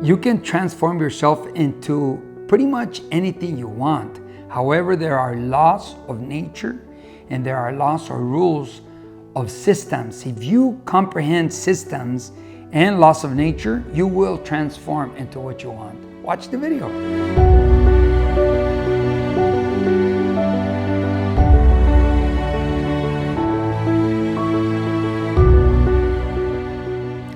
You can transform yourself into pretty much anything you want. However, there are laws of nature and there are laws or rules of systems. If you comprehend systems and laws of nature, you will transform into what you want. Watch the video.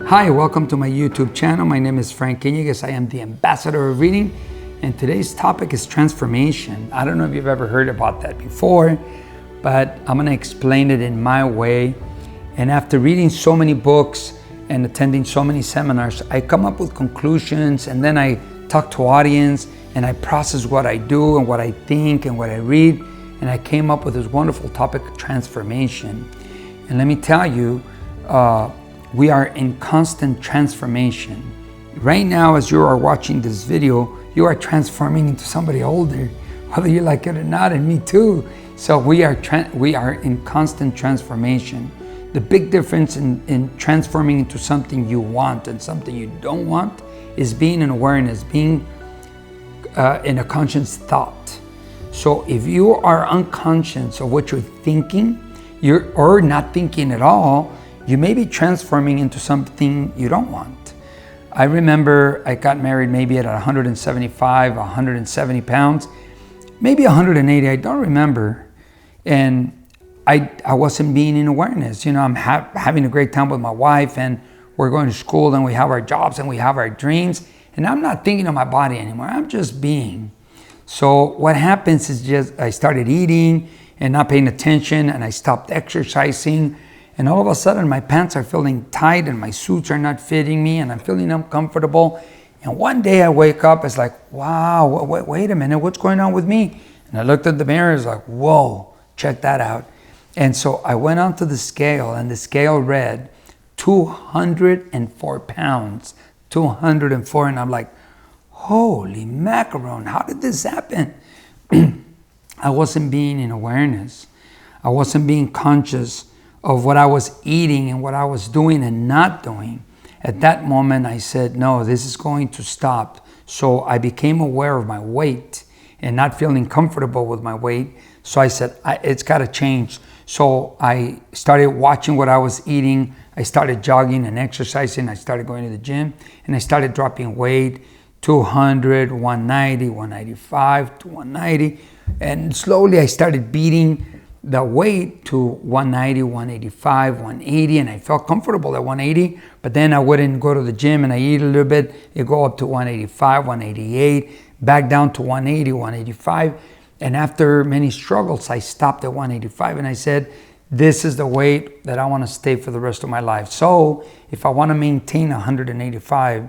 Hi, welcome to my YouTube channel. My name is Frank Iñiguez. I am the ambassador of reading, and today's topic is transformation. I don't know if you've ever heard about that before, but I'm gonna explain it in my way. And after reading so many books and attending so many seminars, I come up with conclusions, and then I talk to audience and I process what I do and what I think and what I read, and I came up with this wonderful topic, transformation. And let me tell you, we are in constant transformation. Right now, as you are watching this video, you are transforming into somebody older, whether you like it or not, and me too. So we are in constant transformation. The big difference in transforming into something you want and something you don't want is being in awareness, being in a conscious thought. So if you are unconscious of what you're thinking, or not thinking at all, you may be transforming into something you don't want. I remember I got married maybe at 175, 170 pounds, maybe 180, I don't remember. And I wasn't being in awareness. You know, I'm having a great time with my wife, and we're going to school, and we have our jobs, and we have our dreams, and I'm not thinking of my body anymore. I'm just being. So what happens is just I started eating and not paying attention, and I stopped exercising. And all of a sudden, my pants are feeling tight and my suits are not fitting me and I'm feeling uncomfortable. And one day I wake up, it's like, wow, wait a minute, what's going on with me? And I looked at the mirror, it's like, whoa, check that out. And so I went onto the scale, and the scale read 204 pounds, 204. And I'm like, holy macaron, how did this happen? I wasn't being in awareness. I wasn't being conscious of what I was eating and what I was doing and not doing. At that moment, I said, no, this is going to stop. So I became aware of my weight and not feeling comfortable with my weight. So I said, it's got to change. So I started watching what I was eating. I started jogging and exercising. I started going to the gym, and I started dropping weight, 200, 190, 195 to 190. And slowly I started beating the weight to 190, 185, 180, and I felt comfortable at 180, but then I wouldn't go to the gym and I eat a little bit, it go up to 185, 188, back down to 180, 185, and after many struggles, I stopped at 185, and I said, this is the weight that I want to stay for the rest of my life. So if I want to maintain 185,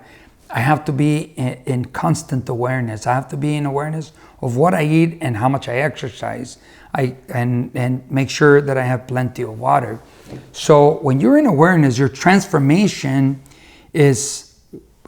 I have to be in constant awareness. I have to be in awareness of what I eat and how much I exercise. And make sure that I have plenty of water. So when you're in awareness, your transformation is,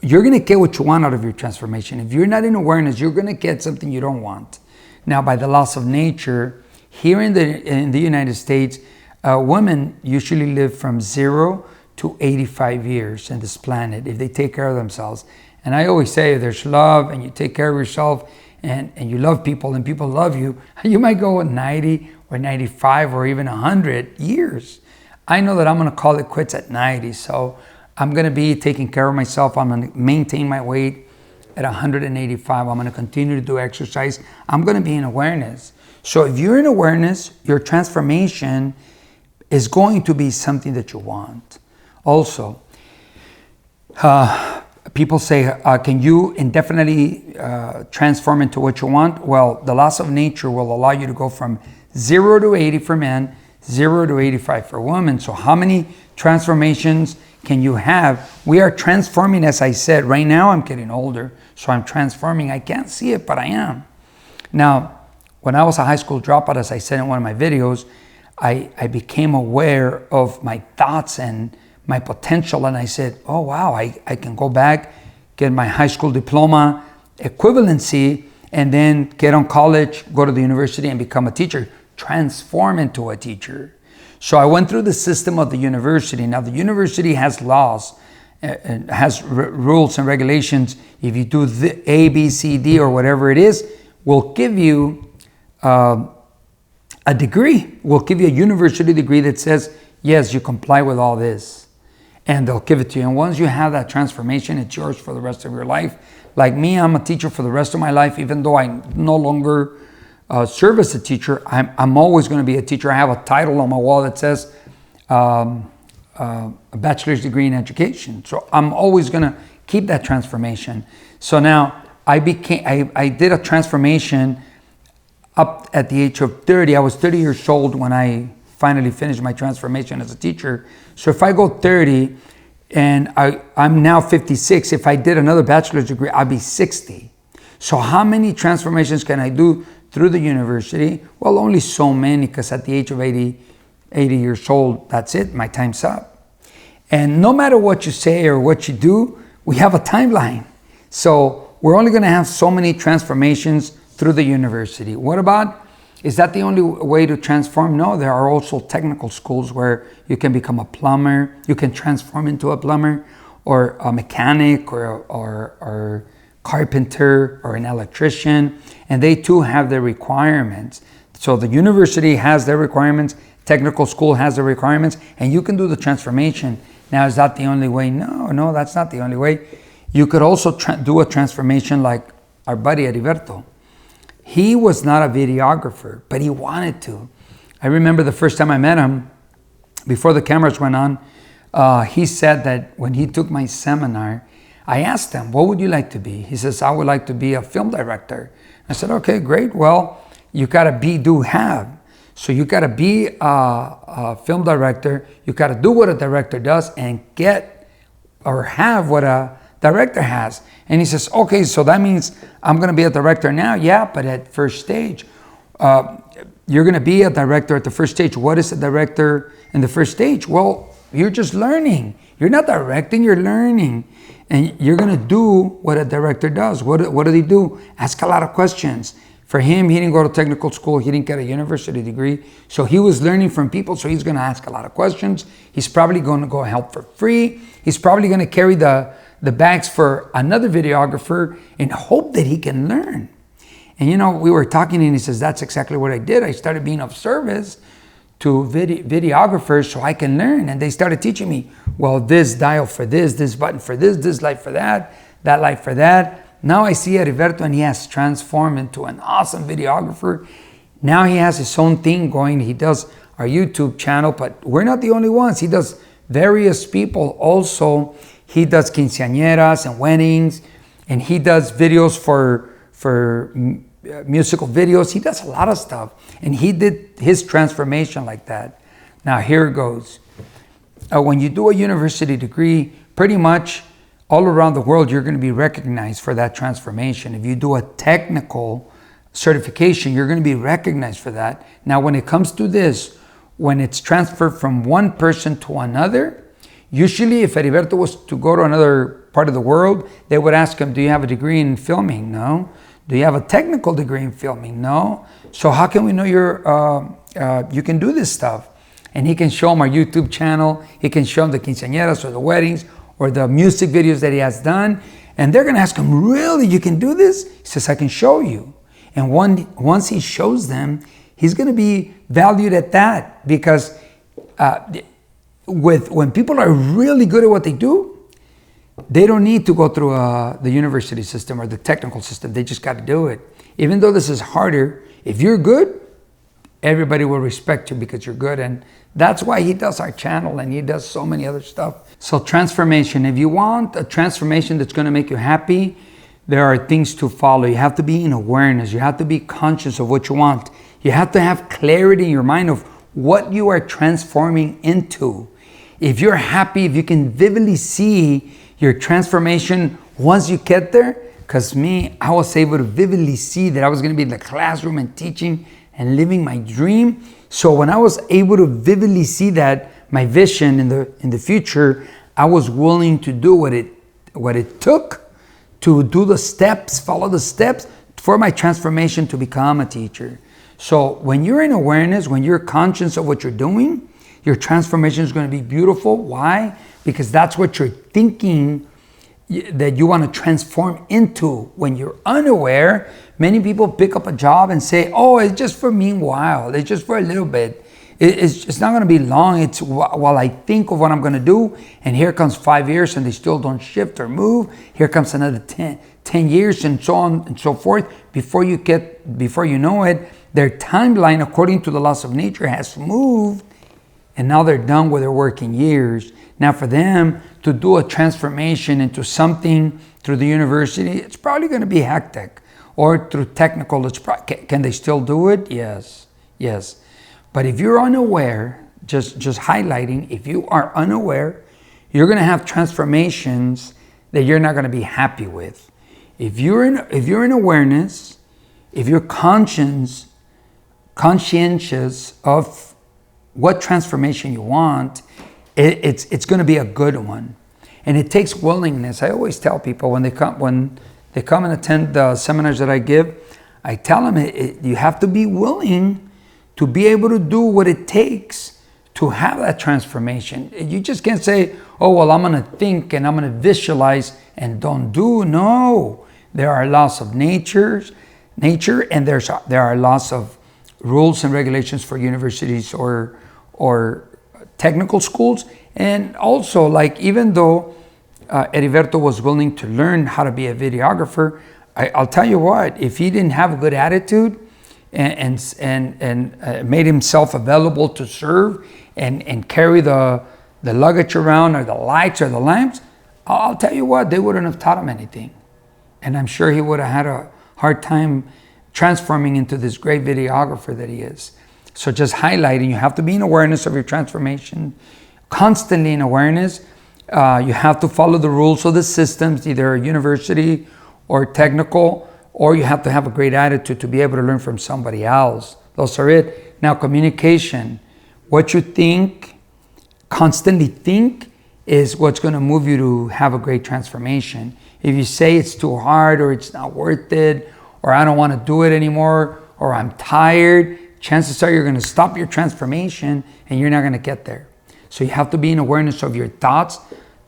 you're gonna get what you want out of your transformation. If you're not in awareness, you're gonna get something you don't want. Now, by the laws of nature, here in the United States, women usually live from 0 to 85 years in this planet if they take care of themselves. And I always say, if there's love and you take care of yourself, and you love people and people love you, you might go with 90 or 95 or even 100 years. I know that I'm gonna call it quits at 90, so I'm gonna be taking care of myself. I'm gonna maintain my weight at 185. I'm gonna continue to do exercise. I'm gonna be in awareness. So if you're in awareness, your transformation is going to be something that you want. Also, people say, can you indefinitely transform into what you want? Well, the laws of nature will allow you to go from 0 to 80 for men, 0 to 85 for women. So how many transformations can you have? We are transforming, as I said. Right now I'm getting older, so I'm transforming. I can't see it, but I am. Now, when I was a high school dropout, as I said in one of my videos, I became aware of my thoughts and my potential, and I said, oh wow, I can go back, get my high school diploma equivalency, and then get on college, go to the university and become a teacher, transform into a teacher. So I went through the system of the university. Now the university has laws and has rules and regulations. If you do the A, B, C, D, or whatever it is, will give you a degree, will give you a university degree that says, yes, you comply with all this. And they'll give it to you. And once you have that transformation, it's yours for the rest of your life. Like me, I'm a teacher for the rest of my life, even though I no longer serve as a teacher. I'm always going to be a teacher. I have a title on my wall that says a bachelor's degree in education. So I'm always going to keep that transformation. So now I did a transformation up at the age of 30. I was 30 years old when I finally finished my transformation as a teacher. So if I go 30 and I'm now 56, if I did another bachelor's degree, I'd be 60. So how many transformations can I do through the university? Well, only so many, because at the age of 80 years old, that's it, my time's up. And no matter what you say or what you do, we have a timeline. So we're only going to have so many transformations through the university. What about, is that the only way to transform? No, there are also technical schools where you can become a plumber, you can transform into a plumber, or a mechanic, or carpenter, or an electrician, and they too have their requirements. So the university has their requirements, technical school has their requirements, and you can do the transformation. Now, is that the only way? No, that's not the only way. You could also do a transformation like our buddy Heriberto. He was not a videographer, but he wanted to. I remember the first time I met him, before the cameras went on, he said that when he took my seminar, I asked him, what would you like to be? He says, I would like to be a film director. I said, okay, great. Well, you gotta be, do, have. So you gotta be a film director. You gotta do what a director does and get or have what a director has. And he says, okay, so that means I'm gonna be a director now? Yeah, but at first stage. You're gonna be a director at the first stage. What is a director in the first stage? Well, you're just learning. You're not directing, you're learning. And you're gonna do what a director does. What do they do? Ask a lot of questions. For him, he didn't go to technical school, he didn't get a university degree. So he was learning from people, so he's gonna ask a lot of questions. He's probably gonna go help for free. He's probably gonna carry the bags for another videographer and hope that he can learn. And you know, we were talking and he says, that's exactly what I did. I started being of service to videographers so I can learn. And they started teaching me, well, this dial for this button for this light for that light for that. Now I see Heriberto and he has transformed into an awesome videographer. Now he has his own thing going. He does our YouTube channel, but we're not the only ones. He does various people also. He does quinceañeras and weddings, and he does videos for musical videos. He does a lot of stuff, and he did his transformation like that. Now here it goes. When you do a university degree, pretty much all around the world, you're going to be recognized for that transformation. If you do a technical certification, you're going to be recognized for that. Now, when it comes to this, when it's transferred from one person to another, usually if Heriberto was to go to another part of the world, they would ask him, do you have a degree in filming? No. Do you have a technical degree in filming? No. So how can we know you can do this stuff? And he can show them our YouTube channel. He can show them the quinceañeras or the weddings or the music videos that he has done. And they're going to ask him, really, you can do this? He says, I can show you. And once he shows them, he's going to be valued at that, because when people are really good at what they do, they don't need to go through the university system or the technical system. They just got to do it. Even though this is harder, if you're good, everybody will respect you because you're good. And that's why he does our channel and he does so many other stuff. So transformation, if you want a transformation that's going to make you happy, there are things to follow. You have to be in awareness. You have to be conscious of what you want. You have to have clarity in your mind of what you are transforming into. If you're happy, if you can vividly see your transformation once you get there, because me, I was able to vividly see that I was going to be in the classroom and teaching and living my dream. So when I was able to vividly see that, my vision in the future, I was willing to do what it took to do the steps, follow the steps for my transformation to become a teacher. So when you're in awareness, when you're conscious of what you're doing, your transformation is going to be beautiful. Why? because that's what you're thinking that you want to transform into. When you're unaware, many people pick up a job and say, oh, it's just for meanwhile, it's just for a little bit. It's not going to be long. It's while I think of what I'm going to do, and here comes 5 years and they still don't shift or move. Here comes another 10 years, and so on and so forth. Before you know it, their timeline, according to the laws of nature, has moved, and now they're done with their working years. Now for them to do a transformation into something through the university, it's probably going to be hectic. Or through technical, can they still do it? Yes. But if you're unaware, just highlighting, if you are unaware, you're going to have transformations that you're not going to be happy with. If you're in awareness, if you're conscientious of what transformation you want, it's going to be a good one. And it takes willingness. I always tell people when they come and attend the seminars that I give, I tell them you have to be willing to be able to do what it takes to have that transformation. You just can't say, oh, well, I'm going to think and I'm going to visualize and don't do. No, there are laws of nature, and there are laws of rules and regulations for universities or technical schools. And also, like, even though Heriberto was willing to learn how to be a videographer, I'll tell you what, if he didn't have a good attitude and made himself available to serve and carry the luggage around, or the lights or the lamps, I'll tell you what, they wouldn't have taught him anything. And I'm sure he would have had a hard time transforming into this great videographer that he is. So just highlighting, you have to be in awareness of your transformation, constantly in awareness. You have to follow the rules of the systems, either university or technical, or you have to have a great attitude to be able to learn from somebody else. Those are it. Now, communication. What you think, constantly think, is what's going to move you to have a great transformation. If you say it's too hard, or it's not worth it, or I don't want to do it anymore, or I'm tired, chances are you're going to stop your transformation and you're not going to get there. So you have to be in awareness of your thoughts,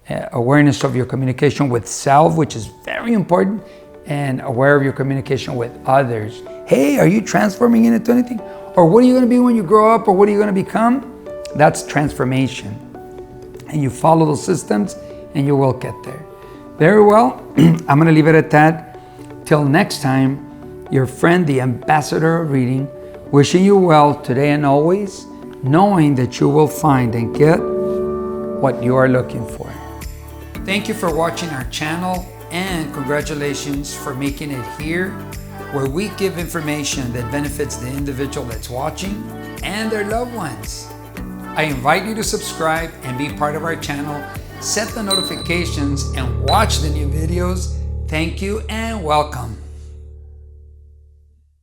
awareness of your communication with self, which is very important, and aware of your communication with others. Hey, are you transforming into anything? Or what are you going to be when you grow up? Or what are you going to become? That's transformation. And you follow those systems and you will get there. Very well. I'm going to leave it at that. Till next time, your friend, the ambassador of reading, wishing you well today and always, knowing that you will find and get what you are looking for. Thank you for watching our channel, and congratulations for making it here, where we give information that benefits the individual that's watching and their loved ones. I invite you to subscribe and be part of our channel, set the notifications, and watch the new videos. Thank you and welcome.